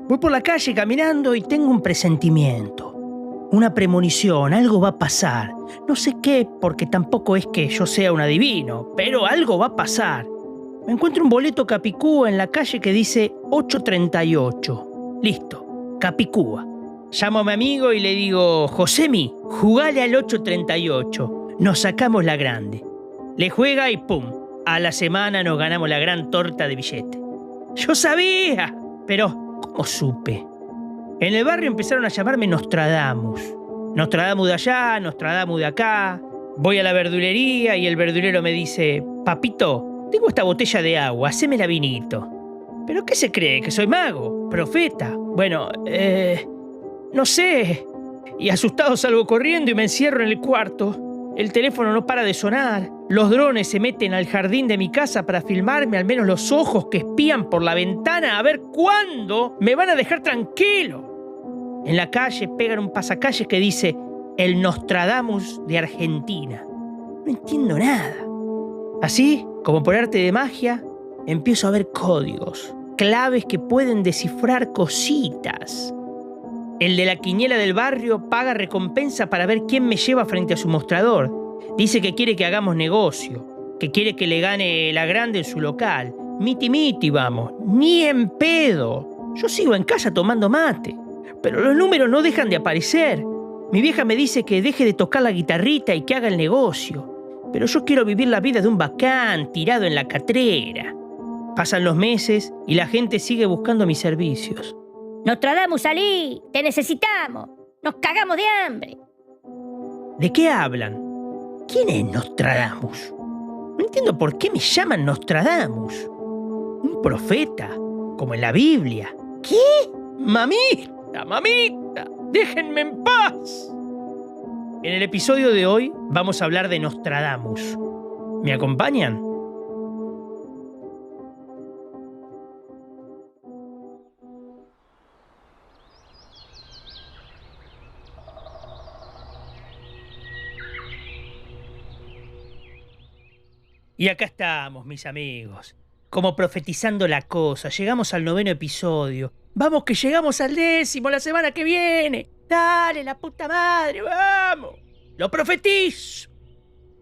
Voy por la calle caminando y tengo un presentimiento. Una premonición, algo va a pasar. No sé qué, porque tampoco es que yo sea un adivino, pero algo va a pasar. Me encuentro un boleto Capicúa en la calle que dice 8:38. Listo, Capicúa. Llamo a mi amigo y le digo, Josemi, jugale al 8:38. Nos sacamos la grande. Le juega y ¡pum! A la semana nos ganamos la gran torta de billete. Yo sabía, pero ¿cómo supe? En el barrio empezaron a llamarme Nostradamus. Nostradamus de allá, Nostradamus de acá. Voy a la verdulería y el verdulero me dice, papito, tengo esta botella de agua, hacémela vinito. ¿Pero qué se cree? ¿Que soy mago? ¿Profeta? Bueno, no sé. Y asustado salgo corriendo y me encierro en el cuarto. El teléfono no para de sonar. Los drones se meten al jardín de mi casa para filmarme al menos los ojos que espían por la ventana a ver cuándo me van a dejar tranquilo. En la calle pegan un pasacalles que dice el Nostradamus de Argentina. No entiendo nada. Así, como por arte de magia, empiezo a ver códigos, claves que pueden descifrar cositas. El de la quiniela del barrio paga recompensa para ver quién me lleva frente a su mostrador. Dice que quiere que hagamos negocio, que quiere que le gane la grande en su local. Miti miti, vamos, ni en pedo. Yo sigo en casa tomando mate, pero los números no dejan de aparecer. Mi vieja me dice que deje de tocar la guitarrita y que haga el negocio. Pero yo quiero vivir la vida de un bacán tirado en la catrera. Pasan los meses y la gente sigue buscando mis servicios. Nostradamus, salí, te necesitamos, nos cagamos de hambre. ¿De qué hablan? ¿Quién es Nostradamus? No entiendo por qué me llaman Nostradamus. Un profeta, como en la Biblia. ¿Qué? Mamita, mamita, déjenme en paz. En el episodio de hoy vamos a hablar de Nostradamus. ¿Me acompañan? Y acá estamos, mis amigos, como profetizando la cosa. Llegamos al 9º episodio. ¡Vamos que llegamos al 10º la semana que viene! ¡Dale, la puta madre, vamos! ¡Lo profetizo!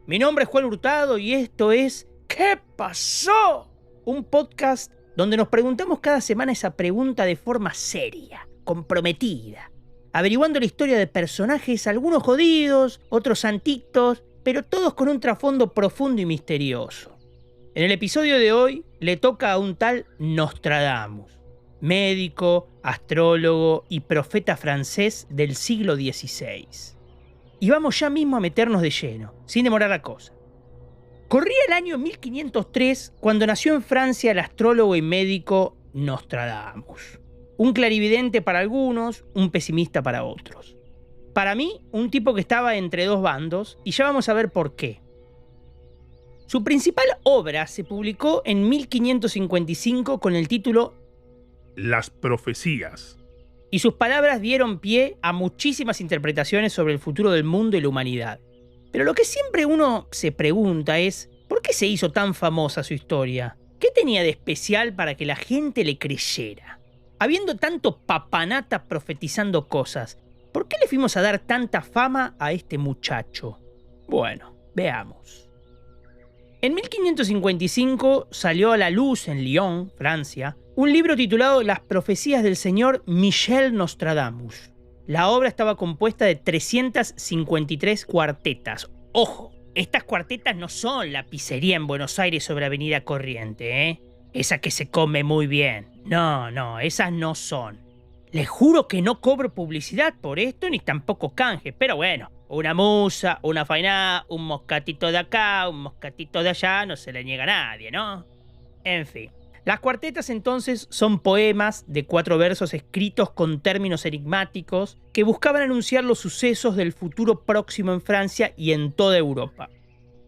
Mi nombre es Juan Hurtado y esto es ¿Qué pasó? Un podcast donde nos preguntamos cada semana esa pregunta de forma seria, comprometida, averiguando la historia de personajes, algunos jodidos, otros santitos, pero todos con un trasfondo profundo y misterioso. En el episodio de hoy le toca a un tal Nostradamus, médico, astrólogo y profeta francés del siglo XVI. Y vamos ya mismo a meternos de lleno, sin demorar la cosa. Corría el año 1503 cuando nació en Francia el astrólogo y médico Nostradamus. Un clarividente para algunos, un pesimista para otros. Para mí, un tipo que estaba entre dos bandos, y ya vamos a ver por qué. Su principal obra se publicó en 1555 con el título Las profecías. Y sus palabras dieron pie a muchísimas interpretaciones sobre el futuro del mundo y la humanidad. Pero lo que siempre uno se pregunta es, ¿por qué se hizo tan famosa su historia? ¿Qué tenía de especial para que la gente le creyera? Habiendo tanto papanata profetizando cosas, ¿por qué le fuimos a dar tanta fama a este muchacho? Bueno, veamos. En 1555 salió a la luz en Lyon, Francia, un libro titulado Las profecías del señor Michel Nostradamus. La obra estaba compuesta de 353 cuartetas. ¡Ojo! Estas cuartetas no son la pizzería en Buenos Aires sobre Avenida Corriente, ¿eh? Esa que se come muy bien. No, esas no son. Les juro que no cobro publicidad por esto ni tampoco canje, pero bueno, una musa, una fainá, un moscatito de acá, un moscatito de allá, no se le niega a nadie, ¿no? En fin, las cuartetas entonces son poemas de 4 versos escritos con términos enigmáticos que buscaban anunciar los sucesos del futuro próximo en Francia y en toda Europa.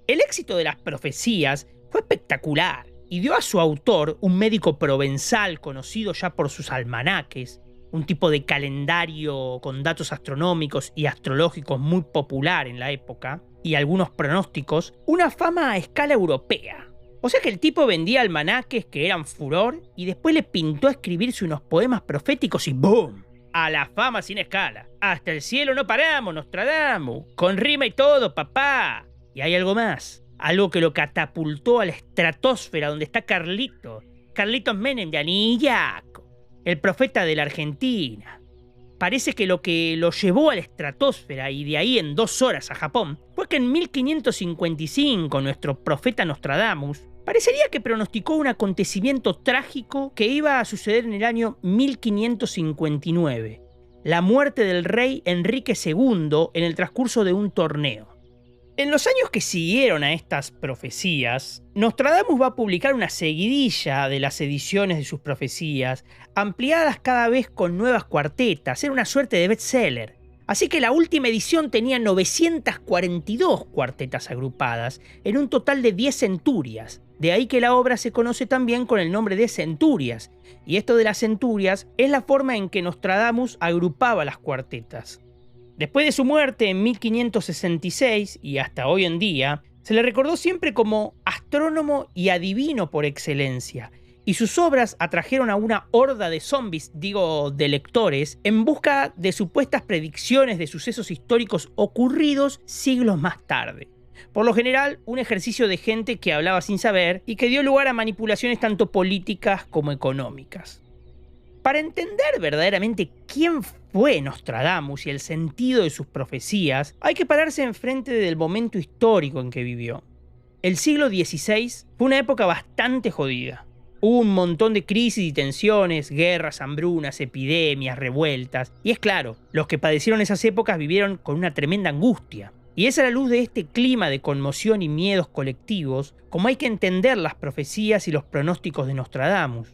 El éxito de las profecías fue espectacular y dio a su autor, un médico provenzal conocido ya por sus almanaques, un tipo de calendario con datos astronómicos y astrológicos muy popular en la época, y algunos pronósticos, una fama a escala europea. O sea que el tipo vendía almanaques que eran furor y después le pintó a escribirse unos poemas proféticos y ¡boom! A la fama sin escala. Hasta el cielo no paramos, Nostradamus. Con rima y todo, papá. Y hay algo más. Algo que lo catapultó a la estratosfera donde está Carlitos. Carlitos Menem de Anillaco. El profeta de la Argentina. Parece que lo llevó a la estratosfera y de ahí en 2 horas a Japón fue que en 1555 nuestro profeta Nostradamus parecería que pronosticó un acontecimiento trágico que iba a suceder en el año 1559, la muerte del rey Enrique II en el transcurso de un torneo. En los años que siguieron a estas profecías, Nostradamus va a publicar una seguidilla de las ediciones de sus profecías, ampliadas cada vez con nuevas cuartetas, era una suerte de bestseller. Así que la última edición tenía 942 cuartetas agrupadas, en un total de 10 centurias. De ahí que la obra se conoce también con el nombre de centurias. Y esto de las centurias es la forma en que Nostradamus agrupaba las cuartetas. Después de su muerte en 1566 y hasta hoy en día, se le recordó siempre como astrónomo y adivino por excelencia. Y sus obras atrajeron a una horda de zombies, de lectores, en busca de supuestas predicciones de sucesos históricos ocurridos siglos más tarde. Por lo general, un ejercicio de gente que hablaba sin saber y que dio lugar a manipulaciones tanto políticas como económicas. Para entender verdaderamente quién fue Nostradamus y el sentido de sus profecías, hay que pararse enfrente del momento histórico en que vivió. El siglo XVI fue una época bastante jodida. Hubo un montón de crisis y tensiones, guerras, hambrunas, epidemias, revueltas. Y es claro, los que padecieron esas épocas vivieron con una tremenda angustia. Y es a la luz de este clima de conmoción y miedos colectivos como hay que entender las profecías y los pronósticos de Nostradamus.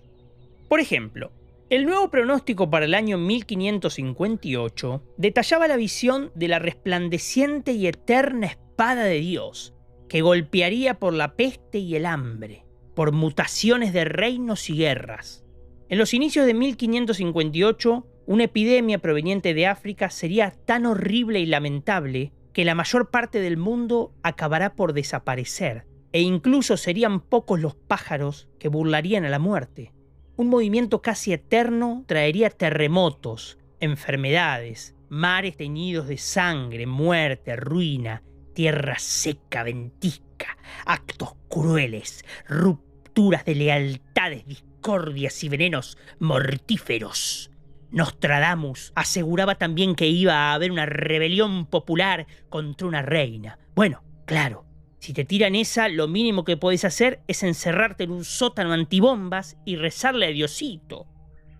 Por ejemplo, el nuevo pronóstico para el año 1558 detallaba la visión de la resplandeciente y eterna espada de Dios, que golpearía por la peste y el hambre, por mutaciones de reinos y guerras. En los inicios de 1558, una epidemia proveniente de África sería tan horrible y lamentable que la mayor parte del mundo acabará por desaparecer, e incluso serían pocos los pájaros que burlarían a la muerte. Un movimiento casi eterno traería terremotos, enfermedades, mares teñidos de sangre, muerte, ruina, tierra seca, ventisca, actos crueles, rupturas de lealtades, discordias y venenos mortíferos. Nostradamus aseguraba también que iba a haber una rebelión popular contra una reina. Bueno, claro. Si te tiran esa, lo mínimo que podés hacer es encerrarte en un sótano antibombas y rezarle a Diosito.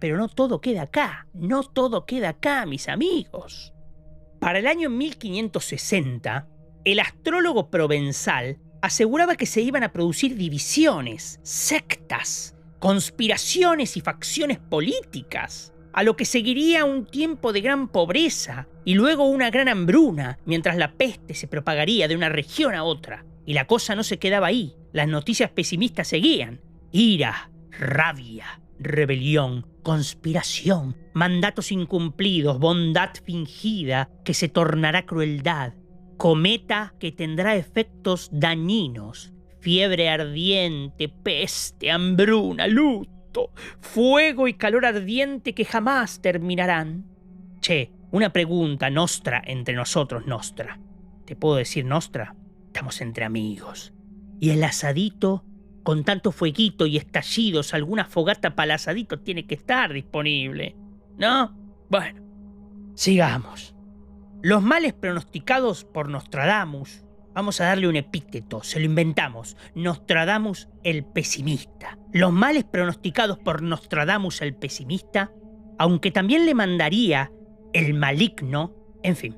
Pero no todo queda acá, mis amigos. Para el año 1560, el astrólogo provenzal aseguraba que se iban a producir divisiones, sectas, conspiraciones y facciones políticas, a lo que seguiría un tiempo de gran pobreza y luego una gran hambruna, mientras la peste se propagaría de una región a otra. Y la cosa no se quedaba ahí, las noticias pesimistas seguían. Ira, rabia, rebelión, conspiración, mandatos incumplidos, bondad fingida que se tornará crueldad, cometa que tendrá efectos dañinos, fiebre ardiente, peste, hambruna, luto, fuego y calor ardiente que jamás terminarán. Che, una pregunta, Nostra, entre nosotros, Nostra. ¿Te puedo decir Nostra? Estamos entre amigos. Y el asadito, con tanto fueguito y estallidos, alguna fogata para el asadito tiene que estar disponible, ¿no? Bueno, sigamos. Los males pronosticados por Nostradamus, vamos a darle un epíteto, se lo inventamos. Nostradamus el pesimista. Los males pronosticados por Nostradamus el pesimista, aunque también le mandaría el maligno, en fin.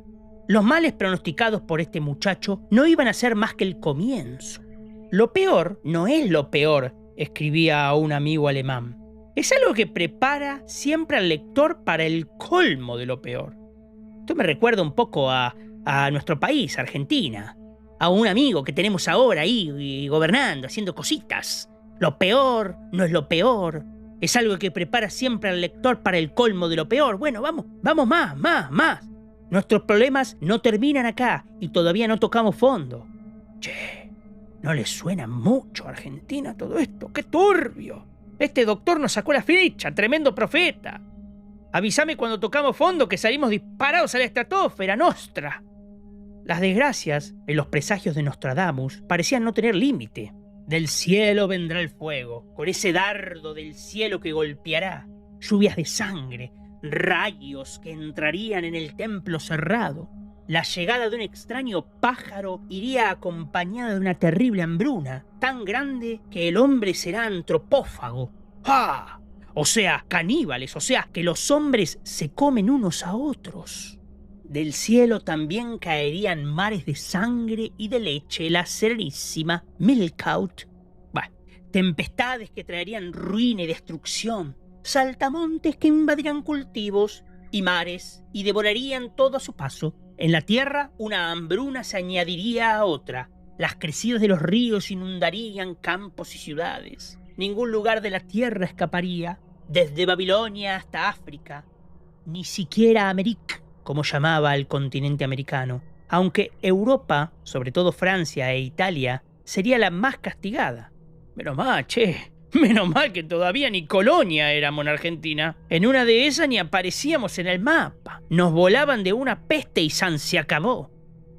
Los males pronosticados por este muchacho no iban a ser más que el comienzo. Lo peor no es lo peor, escribía a un amigo alemán. Es algo que prepara siempre al lector para el colmo de lo peor. Esto me recuerda un poco a nuestro país, Argentina. A un amigo que tenemos ahora ahí gobernando, haciendo cositas. Lo peor no es lo peor. Es algo que prepara siempre al lector para el colmo de lo peor. Bueno, vamos más. Nuestros problemas no terminan acá y todavía no tocamos fondo. Che, ¿No les suena mucho a Argentina todo esto? ¡Qué turbio! Este doctor nos sacó la ficha, tremendo profeta. Avísame cuando tocamos fondo que salimos disparados a la estratosfera nostra. Las desgracias en los presagios de Nostradamus parecían no tener límite. Del cielo vendrá el fuego, con ese dardo del cielo que golpeará, lluvias de sangre, rayos que entrarían en el templo cerrado. La llegada de un extraño pájaro iría acompañada de una terrible hambruna, tan grande que el hombre será antropófago. ¡Ah! O sea, caníbales, o sea, que los hombres se comen unos a otros. Del cielo también caerían mares de sangre y de leche, la serenísima Milkout. Tempestades que traerían ruina y destrucción, saltamontes que invadirían cultivos y mares y devorarían todo a su paso. En la tierra, una hambruna se añadiría a otra. Las crecidas de los ríos inundarían campos y ciudades. Ningún lugar de la tierra escaparía, desde Babilonia hasta África. Ni siquiera América, como llamaba al continente americano. Aunque Europa, sobre todo Francia e Italia, sería la más castigada. Menos mal, menos mal que todavía ni colonia éramos en Argentina. En una de esas ni aparecíamos en el mapa. Nos volaban de una peste y san se acabó.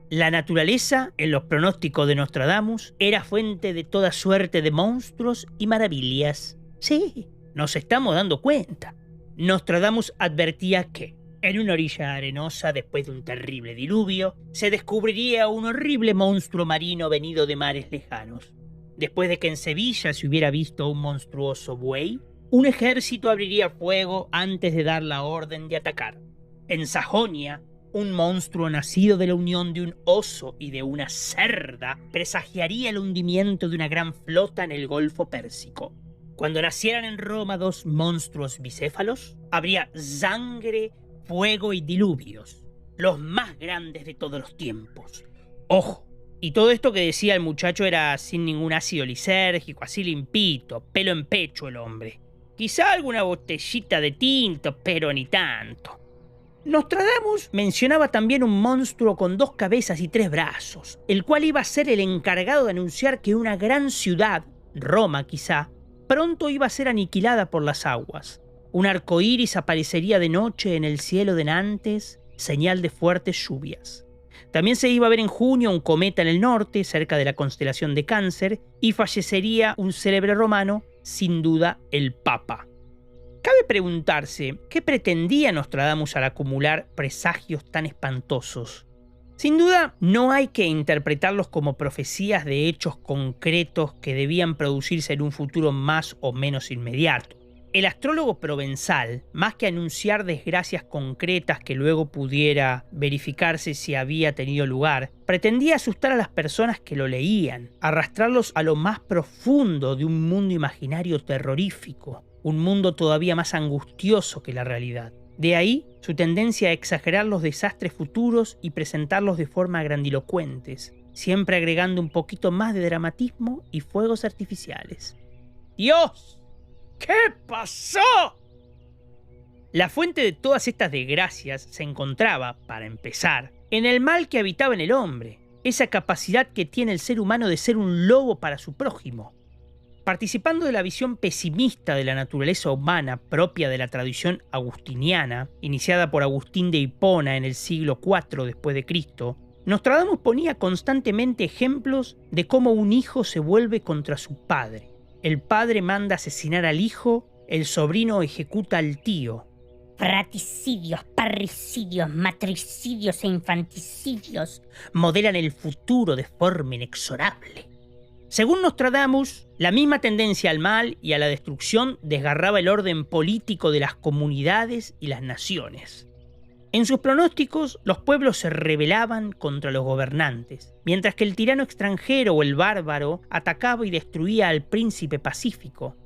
La naturaleza, en los pronósticos de Nostradamus, era fuente de toda suerte de monstruos y maravillas. Sí, nos estamos dando cuenta. Nostradamus advertía que, en una orilla arenosa, después de un terrible diluvio, se descubriría un horrible monstruo marino venido de mares lejanos. Después de que en Sevilla se hubiera visto un monstruoso buey, un ejército abriría fuego antes de dar la orden de atacar. En Sajonia, un monstruo nacido de la unión de un oso y de una cerda presagiaría el hundimiento de una gran flota en el Golfo Pérsico. Cuando nacieran en Roma dos monstruos bicéfalos, habría sangre, fuego y diluvios, los más grandes de todos los tiempos. ¡Ojo! Y todo esto que decía el muchacho era sin ningún ácido lisérgico, así limpito, pelo en pecho el hombre. Quizá alguna botellita de tinto, pero ni tanto. Nostradamus mencionaba también un monstruo con 2 cabezas y 3 brazos, el cual iba a ser el encargado de anunciar que una gran ciudad, Roma quizá, pronto iba a ser aniquilada por las aguas. Un arco iris aparecería de noche en el cielo de Nantes, señal de fuertes lluvias. También se iba a ver en junio un cometa en el norte, cerca de la constelación de Cáncer, y fallecería un célebre romano, sin duda el Papa. Cabe preguntarse, ¿qué pretendía Nostradamus al acumular presagios tan espantosos? Sin duda, no hay que interpretarlos como profecías de hechos concretos que debían producirse en un futuro más o menos inmediato. El astrólogo provenzal, más que anunciar desgracias concretas que luego pudiera verificarse si había tenido lugar, pretendía asustar a las personas que lo leían, arrastrarlos a lo más profundo de un mundo imaginario terrorífico, un mundo todavía más angustioso que la realidad. De ahí su tendencia a exagerar los desastres futuros y presentarlos de forma grandilocuentes, siempre agregando un poquito más de dramatismo y fuegos artificiales. ¡Dios! ¿Qué pasó? La fuente de todas estas desgracias se encontraba, para empezar, en el mal que habitaba en el hombre, esa capacidad que tiene el ser humano de ser un lobo para su prójimo. Participando de la visión pesimista de la naturaleza humana propia de la tradición agustiniana, iniciada por Agustín de Hipona en el siglo IV después de Cristo, Nostradamus ponía constantemente ejemplos de cómo un hijo se vuelve contra su padre. El padre manda asesinar al hijo, el sobrino ejecuta al tío. Fraticidios, parricidios, matricidios e infanticidios modelan el futuro de forma inexorable. Según Nostradamus, la misma tendencia al mal y a la destrucción desgarraba el orden político de las comunidades y las naciones. En sus pronósticos, los pueblos se rebelaban contra los gobernantes, mientras que el tirano extranjero o el bárbaro atacaba y destruía al príncipe pacífico.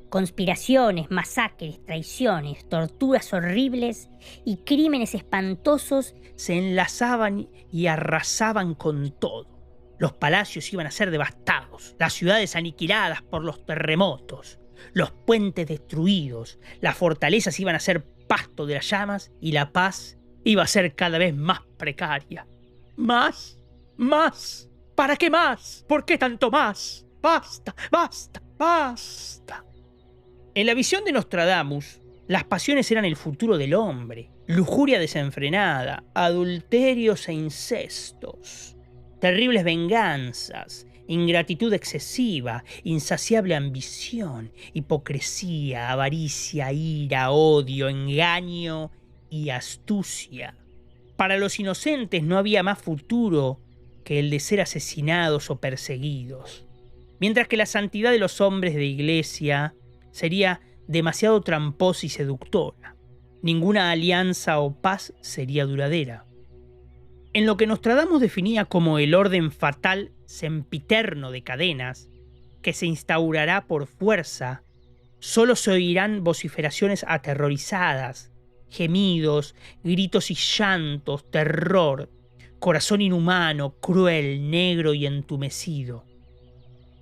Conspiraciones, masacres, traiciones, torturas horribles y crímenes espantosos se enlazaban y arrasaban con todo. Los palacios iban a ser devastados, las ciudades aniquiladas por los terremotos, los puentes destruidos, las fortalezas iban a ser pasto de las llamas y la paz iba a ser cada vez más precaria. Más. ¿Para qué más? ¿Por qué tanto más? Basta, basta, basta. En la visión de Nostradamus, las pasiones eran el futuro del hombre. Lujuria desenfrenada, adulterios e incestos, terribles venganzas, ingratitud excesiva, insaciable ambición, hipocresía, avaricia, ira, odio, engaño y astucia. Para los inocentes no había más futuro que el de ser asesinados o perseguidos, mientras que la santidad de los hombres de iglesia sería demasiado tramposa y seductora. Ninguna alianza o paz sería duradera. En lo que Nostradamus definía como el orden fatal sempiterno de cadenas, que se instaurará por fuerza, solo se oirán vociferaciones aterrorizadas, gemidos, gritos y llantos, terror, corazón inhumano, cruel, negro y entumecido.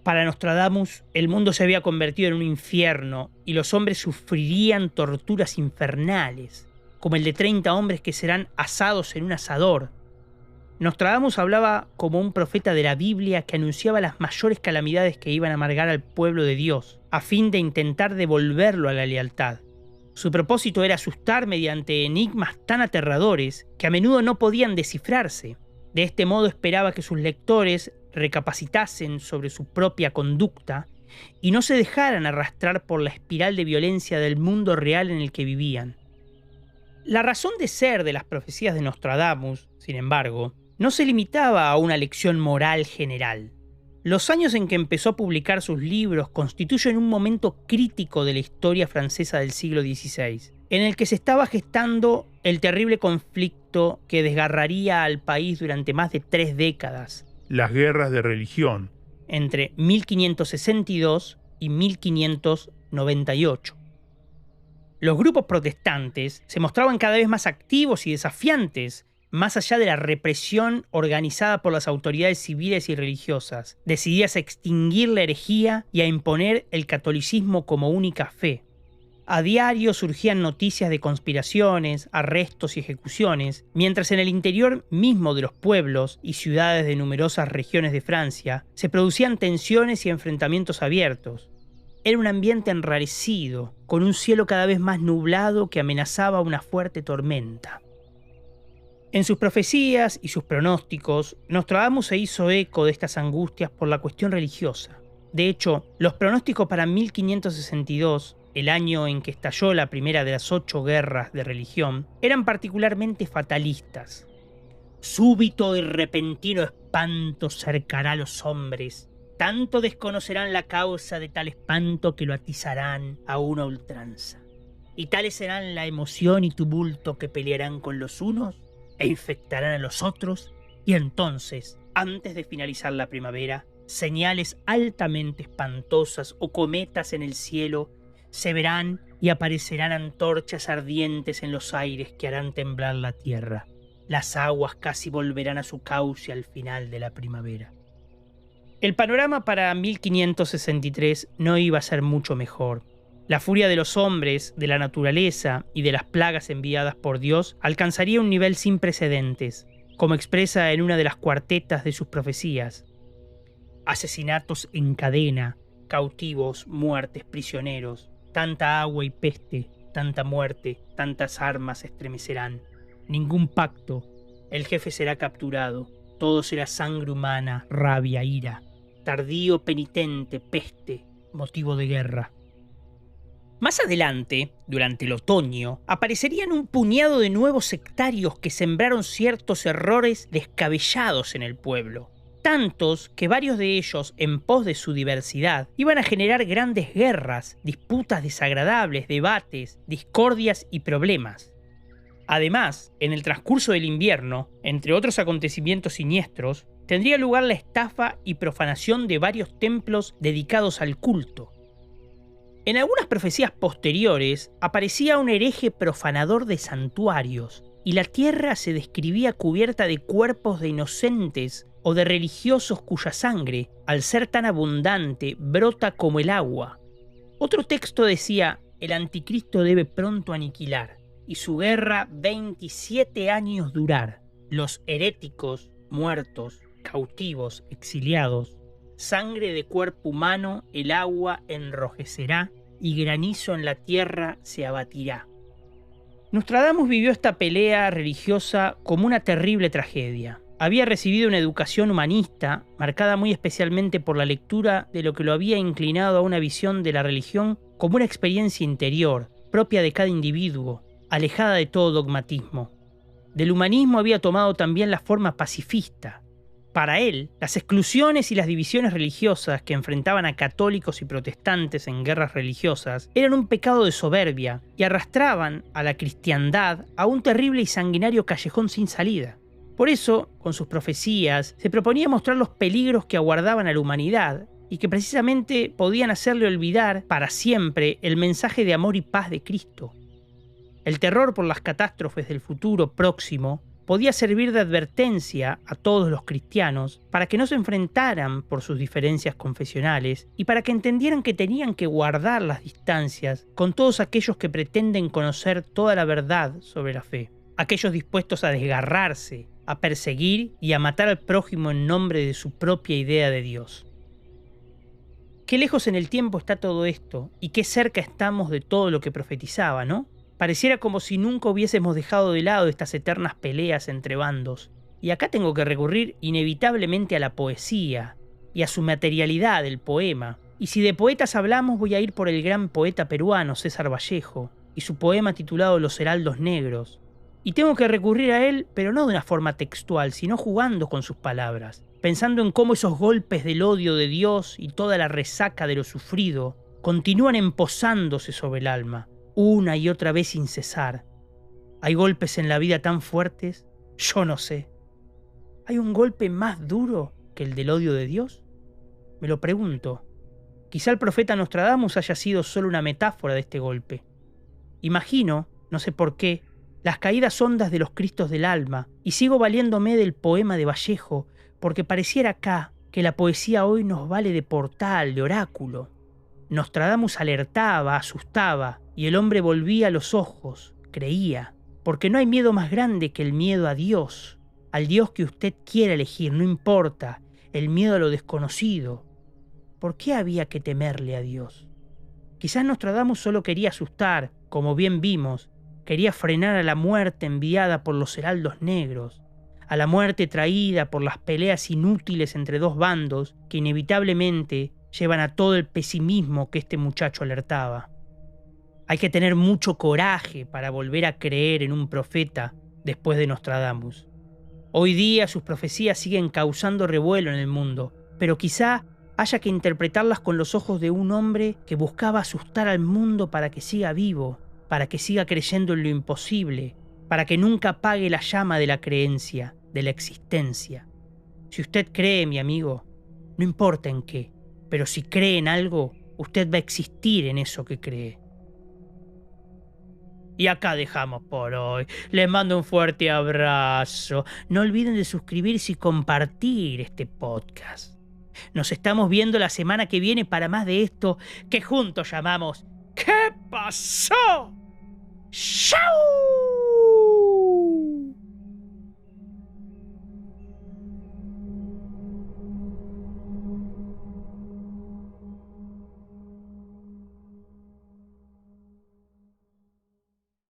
Para Nostradamus, el mundo se había convertido en un infierno y los hombres sufrirían torturas infernales, como el de 30 hombres que serán asados en un asador. Nostradamus hablaba como un profeta de la Biblia que anunciaba las mayores calamidades que iban a amargar al pueblo de Dios, a fin de intentar devolverlo a la lealtad. Su propósito era asustar mediante enigmas tan aterradores que a menudo no podían descifrarse. De este modo esperaba que sus lectores recapacitasen sobre su propia conducta y no se dejaran arrastrar por la espiral de violencia del mundo real en el que vivían. La razón de ser de las profecías de Nostradamus, sin embargo, no se limitaba a una lección moral general. Los años en que empezó a publicar sus libros constituyen un momento crítico de la historia francesa del siglo XVI, en el que se estaba gestando el terrible conflicto que desgarraría al país durante más de 3 décadas. Las guerras de religión. Entre 1562 y 1598. Los grupos protestantes se mostraban cada vez más activos y desafiantes, más allá de la represión organizada por las autoridades civiles y religiosas, decididas a extinguir la herejía y a imponer el catolicismo como única fe. A diario surgían noticias de conspiraciones, arrestos y ejecuciones, mientras en el interior mismo de los pueblos y ciudades de numerosas regiones de Francia se producían tensiones y enfrentamientos abiertos. Era un ambiente enrarecido, con un cielo cada vez más nublado que amenazaba una fuerte tormenta. En sus profecías y sus pronósticos, Nostradamus se hizo eco de estas angustias por la cuestión religiosa. De hecho, los pronósticos para 1562, el año en que estalló la primera de las 8 guerras de religión, eran particularmente fatalistas. Súbito y repentino espanto cercará a los hombres. Tanto desconocerán la causa de tal espanto que lo atizarán a una ultranza. Y tales serán la emoción y tumulto que pelearán con los unos e infectarán a los otros, y entonces, antes de finalizar la primavera, señales altamente espantosas o cometas en el cielo se verán y aparecerán antorchas ardientes en los aires que harán temblar la tierra. Las aguas casi volverán a su cauce al final de la primavera. El panorama para 1563 no iba a ser mucho mejor. La furia de los hombres, de la naturaleza y de las plagas enviadas por Dios alcanzaría un nivel sin precedentes, como expresa en una de las cuartetas de sus profecías. Asesinatos en cadena, cautivos, muertes, prisioneros, tanta agua y peste, tanta muerte, tantas armas estremecerán. Ningún pacto, el jefe será capturado, todo será sangre humana, rabia, ira, tardío penitente, peste, motivo de guerra. Más adelante, durante el otoño, aparecerían un puñado de nuevos sectarios que sembraron ciertos errores descabellados en el pueblo. Tantos que varios de ellos, en pos de su diversidad, iban a generar grandes guerras, disputas desagradables, debates, discordias y problemas. Además, en el transcurso del invierno, entre otros acontecimientos siniestros, tendría lugar la estafa y profanación de varios templos dedicados al culto. En algunas profecías posteriores aparecía un hereje profanador de santuarios, y la tierra se describía cubierta de cuerpos de inocentes o de religiosos cuya sangre, al ser tan abundante, brota como el agua. Otro texto decía: el anticristo debe pronto aniquilar, y su guerra 27 años durar. Los heréticos, muertos, cautivos, exiliados. Sangre de cuerpo humano el agua enrojecerá y granizo en la tierra se abatirá. Nostradamus vivió esta pelea religiosa como una terrible tragedia. Había recibido una educación humanista, marcada muy especialmente por la lectura de lo que lo había inclinado a una visión de la religión como una experiencia interior, propia de cada individuo, alejada de todo dogmatismo. Del humanismo había tomado también la forma pacifista. Para él, las exclusiones y las divisiones religiosas que enfrentaban a católicos y protestantes en guerras religiosas eran un pecado de soberbia y arrastraban a la cristiandad a un terrible y sanguinario callejón sin salida. Por eso, con sus profecías, se proponía mostrar los peligros que aguardaban a la humanidad y que precisamente podían hacerle olvidar para siempre el mensaje de amor y paz de Cristo. El terror por las catástrofes del futuro próximo podía servir de advertencia a todos los cristianos para que no se enfrentaran por sus diferencias confesionales y para que entendieran que tenían que guardar las distancias con todos aquellos que pretenden conocer toda la verdad sobre la fe, aquellos dispuestos a desgarrarse, a perseguir y a matar al prójimo en nombre de su propia idea de Dios. Qué lejos en el tiempo está todo esto y qué cerca estamos de todo lo que profetizaba, ¿no? Pareciera como si nunca hubiésemos dejado de lado estas eternas peleas entre bandos. Y acá tengo que recurrir inevitablemente a la poesía y a su materialidad, el poema. Y si de poetas hablamos, voy a ir por el gran poeta peruano César Vallejo y su poema titulado Los Heraldos Negros. Y tengo que recurrir a él, pero no de una forma textual, sino jugando con sus palabras, pensando en cómo esos golpes del odio de Dios y toda la resaca de lo sufrido continúan emposándose sobre el alma, una y otra vez sin cesar. ¿Hay golpes en la vida tan fuertes? Yo no sé. ¿Hay un golpe más duro que el del odio de Dios? Me lo pregunto. Quizá el profeta Nostradamus haya sido solo una metáfora de este golpe. Imagino, no sé por qué, las caídas hondas de los Cristos del alma, y sigo valiéndome del poema de Vallejo, porque pareciera acá que la poesía hoy nos vale de portal, de oráculo. Nostradamus alertaba, asustaba, y el hombre volvía los ojos, creía, porque no hay miedo más grande que el miedo a Dios, al Dios que usted quiera elegir, no importa, el miedo a lo desconocido. ¿Por qué había que temerle a Dios? Quizás Nostradamus solo quería asustar, como bien vimos, quería frenar a la muerte enviada por los heraldos negros, a la muerte traída por las peleas inútiles entre dos bandos que inevitablemente llevan a todo el pesimismo que este muchacho alertaba. Hay que tener mucho coraje para volver a creer en un profeta después de Nostradamus. Hoy día sus profecías siguen causando revuelo en el mundo, pero quizá haya que interpretarlas con los ojos de un hombre que buscaba asustar al mundo para que siga vivo, para que siga creyendo en lo imposible, para que nunca apague la llama de la creencia, de la existencia. Si usted cree, mi amigo, no importa en qué, pero si cree en algo, usted va a existir en eso que cree. Y acá dejamos por hoy. Les mando un fuerte abrazo. No olviden de suscribirse y compartir este podcast. Nos estamos viendo la semana que viene para más de esto que juntos llamamos ¿Qué pasó? ¡Chao!